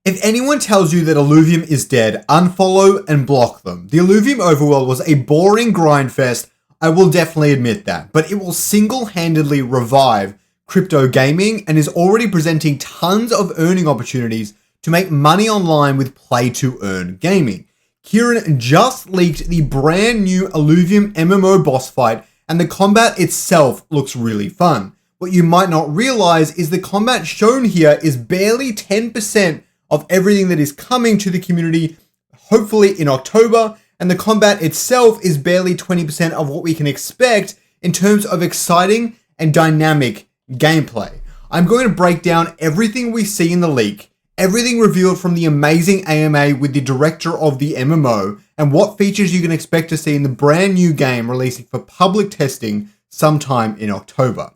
If anyone tells you that Illuvium is dead, unfollow and block them. The Illuvium Overworld was a boring grind fest, I will definitely admit that, but it will single-handedly revive crypto gaming and is already presenting tons of earning opportunities to make money online with play-to-earn gaming. Kieran just leaked the brand new Illuvium MMO boss fight, and the combat itself looks really fun. What you might not realize is the combat shown here is barely 10% of everything that is coming to the community, hopefully in October, and the combat itself is barely 20% of what we can expect in terms of exciting and dynamic gameplay. I'm going to break down everything we see in the leak, everything revealed from the amazing AMA with the director of the MMO, and what features you can expect to see in the brand new game releasing for public testing sometime in October.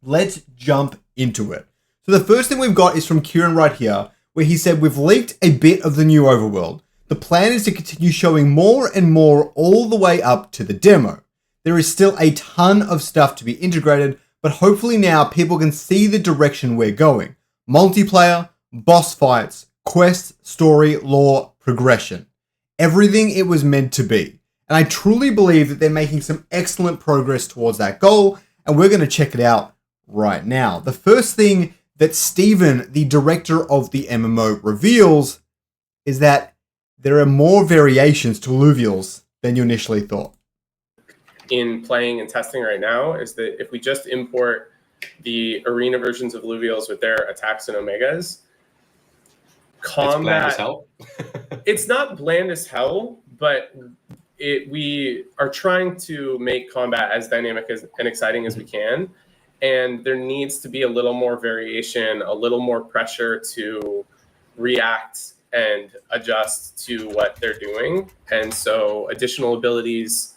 Let's jump into it. So the first thing we've got is from Kieran right here, where he said, we've leaked a bit of the new Overworld. The plan is to continue showing more and more all the way up to the demo. There is still a ton of stuff to be integrated, but hopefully now people can see the direction we're going. Multiplayer, boss fights, quests, story, lore, progression. Everything it was meant to be. And I truly believe that they're making some excellent progress towards that goal, and we're going to check it out right now. The first thing that Steven, the director of the MMO, reveals is that there are more variations to Illuvials than you initially thought. In playing and testing right now is that if we just import the arena versions of Illuvials with their attacks and omegas, combat, it's bland as hell. It's not bland as hell, but we are trying to make combat as dynamic and exciting as we can. And there needs to be a little more variation, a little more pressure to react and adjust to what they're doing. And so additional abilities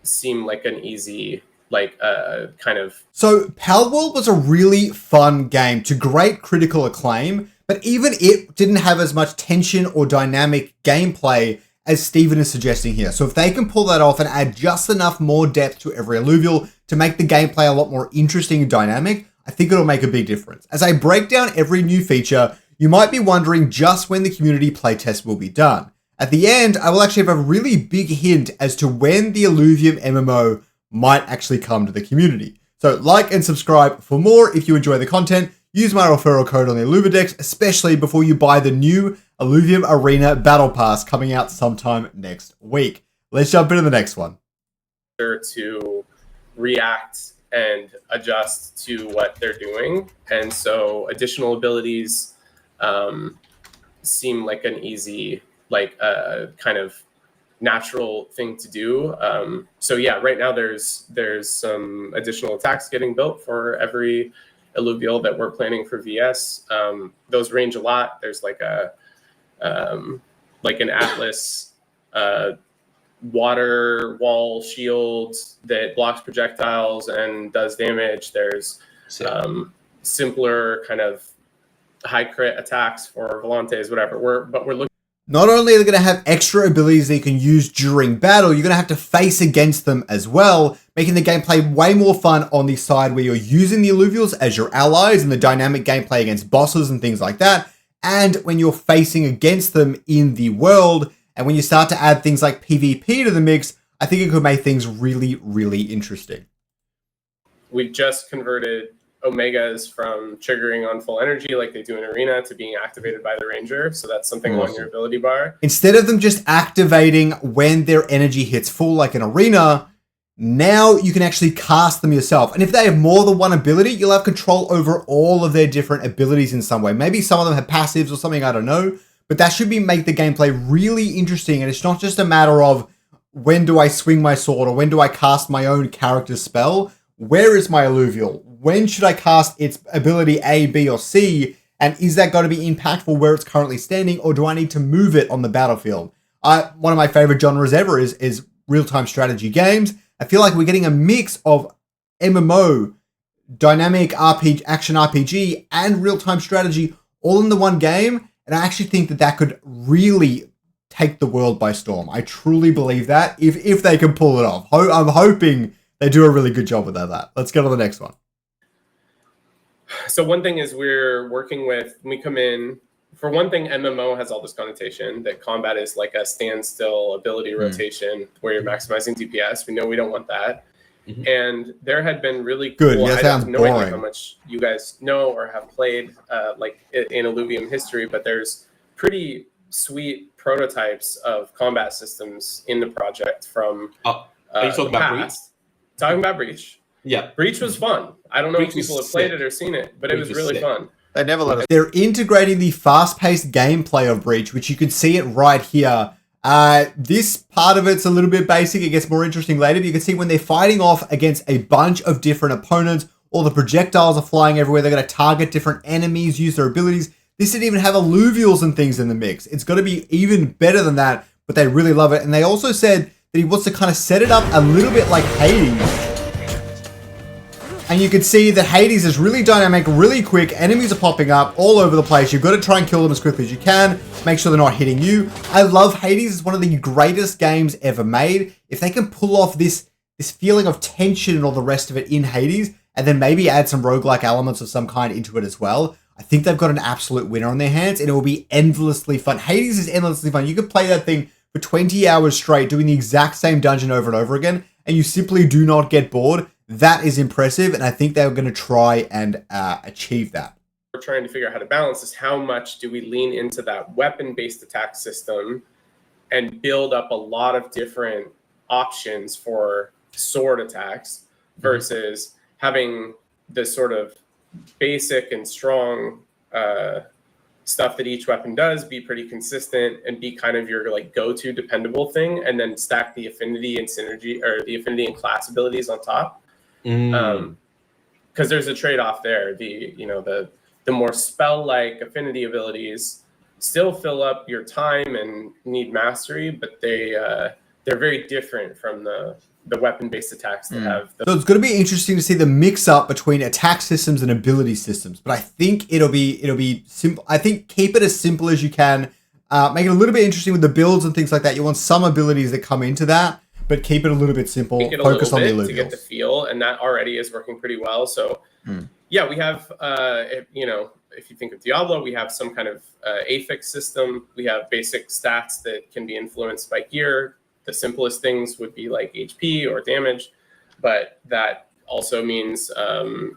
seem like an easy, kind of... So Palworld was a really fun game to great critical acclaim, but even it didn't have as much tension or dynamic gameplay as Steven is suggesting here. So if they can pull that off and add just enough more depth to every Illuvial to make the gameplay a lot more interesting and dynamic, I think it'll make a big difference. As I break down every new feature, you might be wondering just when the community playtest will be done. At the end, I will actually have a really big hint as to when the Illuvium MMO might actually come to the community. So like and subscribe for more if you enjoy the content. Use my referral code on the Illuvidex, especially before you buy the new Illuvium Arena Battle Pass coming out sometime next week. Let's jump into the next one. To react and adjust to what they're doing. And so additional abilities seem like an easy, kind of natural thing to do. So yeah, right now there's some additional attacks getting built for every Illuvial that we're planning for VS. Those range a lot. There's an Atlas water wall shield that blocks projectiles and does damage. There's simpler kind of high crit attacks for Volantes, whatever. We're looking. Not only are they going to have extra abilities that you can use during battle, you're going to have to face against them as well, making the gameplay way more fun on the side where you're using the Illuvials as your allies and the dynamic gameplay against bosses and things like that, and when you're facing against them in the world. And when you start to add things like PvP to the mix, I think it could make things really, really interesting. We just converted Omegas from triggering on full energy like they do in Arena to being activated by the Ranger. So that's something on your ability bar. Instead of them just activating when their energy hits full like in Arena, now you can actually cast them yourself. And if they have more than one ability, you'll have control over all of their different abilities in some way. Maybe some of them have passives or something, I don't know. But that should make the gameplay really interesting. And it's not just a matter of when do I swing my sword or when do I cast my own character's spell. Where is my Illuvial? When should I cast its ability A, B, or C? And is that going to be impactful where it's currently standing, or do I need to move it on the battlefield? One of my favorite genres ever is real-time strategy games. I feel like we're getting a mix of MMO, dynamic RPG, action RPG, and real-time strategy all in the one game. And I actually think that could really take the world by storm. I truly believe that if they can pull it off. I'm hoping they do a really good job with that. Let's go to the next one. So one thing is we're working with, when we come in, for one thing, MMO has all this connotation that combat is like a standstill ability rotation where you're maximizing DPS. We know we don't want that. And there had been really Good. cool. That I sounds have no idea boring. how much you guys know or have played like in Illuvium history, but there's pretty sweet prototypes of combat systems in the project from Are you talking the about past. Talking about Breach. Yeah. Breach was fun. I don't know Breach if people was have played sick. it or seen it, but Breach it was was really sick. fun. They never let us. They're integrating the fast-paced gameplay of Breach, which you can see it right here. This part of it's a little bit basic. It gets more interesting later, but you can see when they're fighting off against a bunch of different opponents, all the projectiles are flying everywhere. They're going to target different enemies, use their abilities. This didn't even have alluvials and things in the mix. It's going to be even better than that, but they really love it. And they also said that he wants to kind of set it up a little bit like Hades. And you can see that Hades is really dynamic, really quick. Enemies are popping up all over the place. You've got to try and kill them as quickly as you can. Make sure they're not hitting you. I love Hades. It's one of the greatest games ever made. If they can pull off this feeling of tension and all the rest of it in Hades, and then maybe add some roguelike elements of some kind into it as well, I think they've got an absolute winner on their hands, and it will be endlessly fun. Hades is endlessly fun. You could play that thing for 20 hours straight, doing the exact same dungeon over and over again, and you simply do not get bored. That is impressive, and I think they're going to try and achieve that. We're trying to figure out how to balance is how much do we lean into that weapon-based attack system and build up a lot of different options for sword attacks versus having this sort of basic and strong stuff that each weapon does be pretty consistent and be kind of your like go-to dependable thing, and then stack the affinity and synergy or the affinity and class abilities on top. Because there's a trade-off there. The more spell-like affinity abilities still fill up your time and need mastery, but they're very different from the weapon-based attacks that have. So it's going to be interesting to see the mix-up between attack systems and ability systems. But I think it'll be simple. I think keep it as simple as you can. Make it a little bit interesting with the builds and things like that. You want some abilities that come into that, but keep it a little bit simple. Focus on the illuvials to get the feel, and that already is working pretty well. So, yeah, we have, if you think of Diablo, we have some kind of affix system. We have basic stats that can be influenced by gear. The simplest things would be like HP or damage, but that also means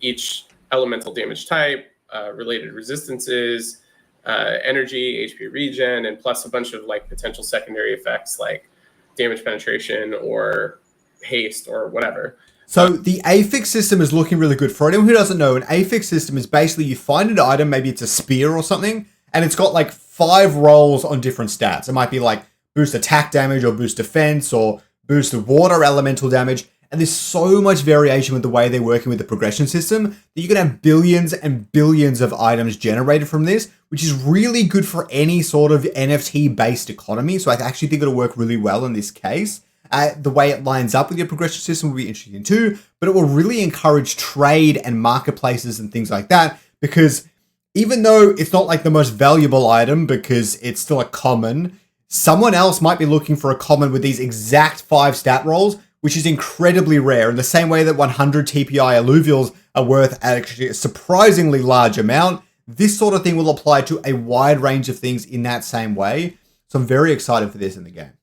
each elemental damage type, related resistances, energy, HP regen, and plus a bunch of like potential secondary effects like damage penetration or haste or whatever. So the affix system is looking really good. For anyone who doesn't know, an affix system is basically you find an item, maybe it's a spear or something, and it's got like 5 rolls on different stats. It might be like boost attack damage or boost defense or boost water elemental damage. And there's so much variation with the way they're working with the progression system that you can have billions and billions of items generated from this, which is really good for any sort of NFT-based economy. So I actually think it'll work really well in this case. The way it lines up with your progression system will be interesting too, but it will really encourage trade and marketplaces and things like that, because even though it's not like the most valuable item because it's still a common, someone else might be looking for a common with these exact 5 stat rolls, which is incredibly rare, in the same way that 100 TPI alluvials are worth actually a surprisingly large amount. This sort of thing will apply to a wide range of things in that same way. So I'm very excited for this in the game.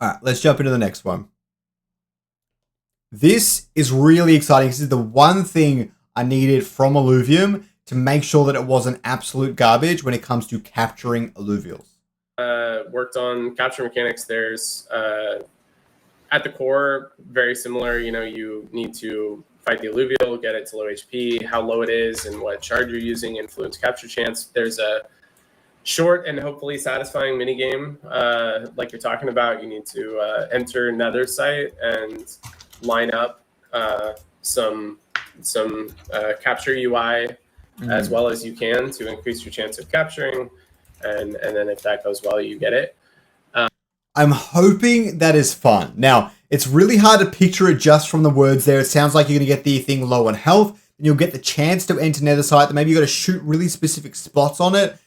All right, let's jump into the next one. This is really exciting. This is the one thing I needed from Illuvium to make sure that it wasn't absolute garbage when it comes to capturing alluvials. Worked on capture mechanics. There's at the core, very similar. You need to fight the alluvial, get it to low HP, how low it is, and what shard you're using influence capture chance. There's a short and hopefully satisfying minigame. Like you're talking about, you need to enter Nether site and line up some capture UI as well as you can to increase your chance of capturing. And then if that goes well, you get it. I'm hoping that is fun. Now, it's really hard to picture it just from the words there. It sounds like you're going to get the thing low on health, and you'll get the chance to enter Nethersite. That maybe you've got to shoot really specific spots on it.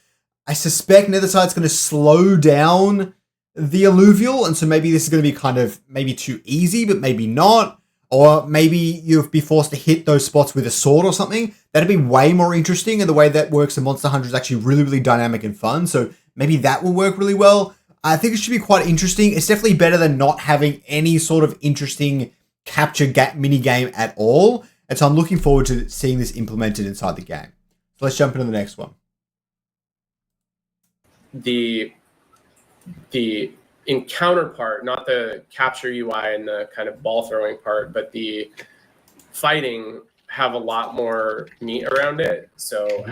I suspect Nethersite's going to slow down the alluvial, and so maybe this is going to be kind of maybe too easy, but maybe not. Or maybe you'll be forced to hit those spots with a sword or something. That'd be way more interesting, and the way that works in Monster Hunter is actually really, really dynamic and fun. So maybe that will work really well. I think it should be quite interesting. It's definitely better than not having any sort of interesting capture mini game at all. And so I'm looking forward to seeing this implemented inside the game. So let's jump into the next one. The encounter part, not the capture UI and the kind of ball throwing part, but the fighting have a lot more meat around it. So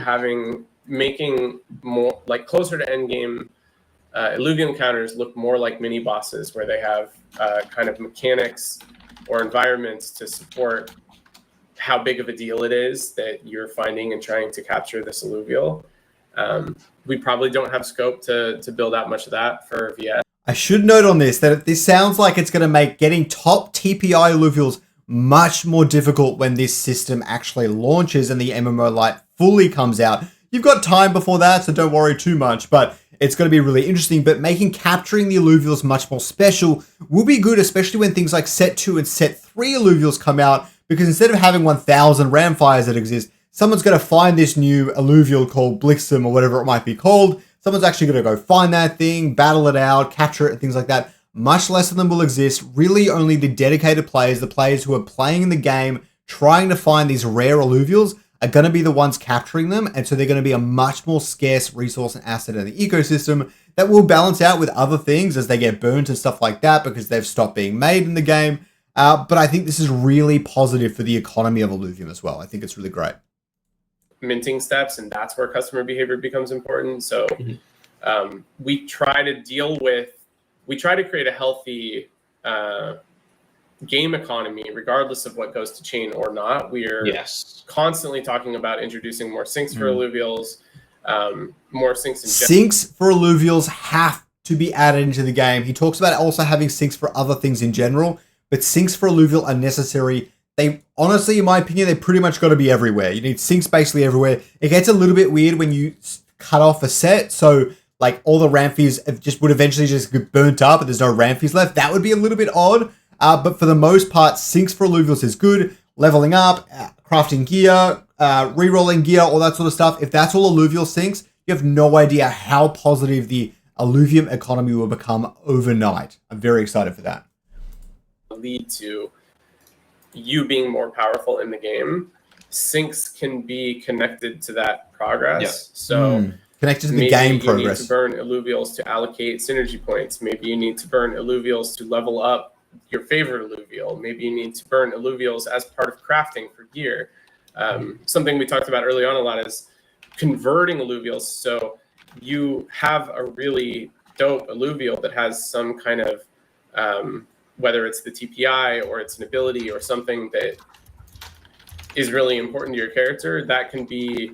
making more like closer to Endgame, Illuvium encounters look more like mini bosses where they have kind of mechanics or environments to support how big of a deal it is that you're finding and trying to capture this alluvial. We probably don't have scope to build out much of that for VS. I should note on this that this sounds like it's going to make getting top TPI alluvials much more difficult when this system actually launches and the MMO Lite fully comes out. You've got time before that, so don't worry too much, but it's going to be really interesting. But making capturing the alluvials much more special will be good, especially when things like Set 2 and Set 3 alluvials come out, because instead of having 1,000 ramfires that exist, someone's going to find this new alluvial called Blixum or whatever it might be called. Someone's actually going to go find that thing, battle it out, capture it, and things like that. Much less of them will exist. Really only the dedicated players, the players who are playing the game, trying to find these rare alluvials, are going to be the ones capturing them. And so they're going to be a much more scarce resource and asset in the ecosystem that will balance out with other things as they get burnt and stuff like that because they've stopped being made in the game. But I think this is really positive for the economy of Illuvium as well. I think it's really great. Minting steps, and that's where customer behavior becomes important. So we try to create a healthy game economy regardless of what goes to chain or not. We're constantly talking about introducing more sinks for alluvials, more sinks in sinks for alluvials have to be added into the game. He talks about also having sinks for other things in general, but sinks for alluvial are necessary. They honestly, in my opinion, they pretty much got to be everywhere. You need sinks basically everywhere. It gets a little bit weird when you cut off a set. So like all the Ramphys would eventually just get burnt up and there's no Ramphys left. That would be a little bit odd. But for the most part, sinks for alluvials is good. Leveling up, crafting gear, re-rolling gear, all that sort of stuff. If that's all alluvial sinks, you have no idea how positive the Illuvium economy will become overnight. I'm very excited for that. Lead to you being more powerful in the game. Sinks can be connected to that progress. So connected to the game progress. Maybe you need to burn alluvials to allocate synergy points. Maybe you need to burn alluvials to level up your favorite alluvial. Maybe you need to burn alluvials as part of crafting for gear. Something we talked about early on a lot is converting alluvials. So you have a really dope alluvial that has some kind of whether it's the TPI or it's an ability or something that is really important to your character, that can be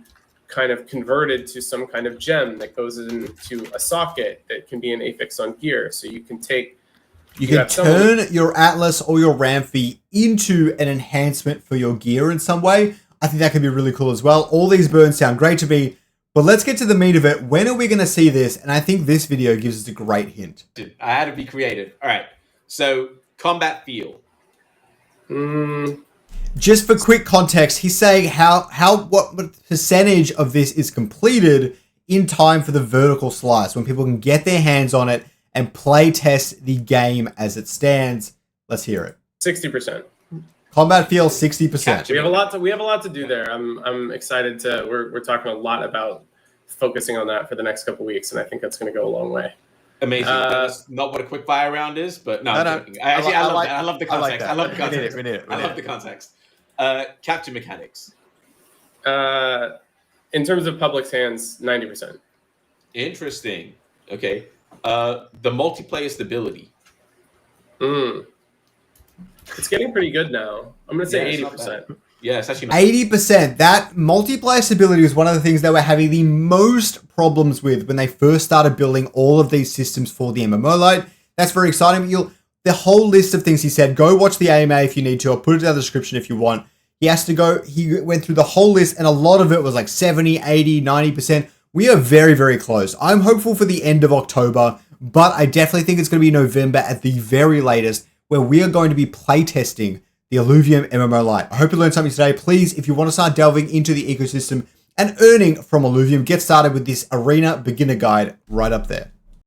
kind of converted to some kind of gem that goes into a socket that can be an affix on gear. So you can take... You can turn your Atlas or your Ramphy into an enhancement for your gear in some way. I think that could be really cool as well. All these burns sound great to me, but let's get to the meat of it. When are we going to see this? And I think this video gives us a great hint. I had to be creative. All right. So, combat feel. Just for quick context, he's saying what percentage of this is completed in time for the vertical slice, when people can get their hands on it and play test the game as it stands. Let's hear it. 60%. Combat feel 60%. We have a lot to do there. I'm excited to. We're talking a lot about focusing on that for the next couple of weeks, and I think that's going to go a long way. Amazing. That's not what a quick fire round is, but no. I'm joking. I love the context. I love the context. We need it. I love the context. Capture mechanics. In terms of public's hands, 90%. Interesting. Okay. The multiplayer stability. It's getting pretty good now. I'm going to say 80%. Yeah, it's actually 80%. That multiplayer stability is one of the things they were having the most problems with when they first started building all of these systems for the MMO Lite. That's very exciting. The whole list of things he said, go watch the AMA if you need to. I'll put it in the description if you want. He went through the whole list, and a lot of it was like 70, 80, 90%. We are very, very close. I'm hopeful for the end of October, but I definitely think it's going to be November at the very latest, where we are going to be playtesting the Illuvium MMO Lite. I hope you learned something today. Please, if you want to start delving into the ecosystem and earning from Illuvium, get started with this Arena Beginner Guide right up there.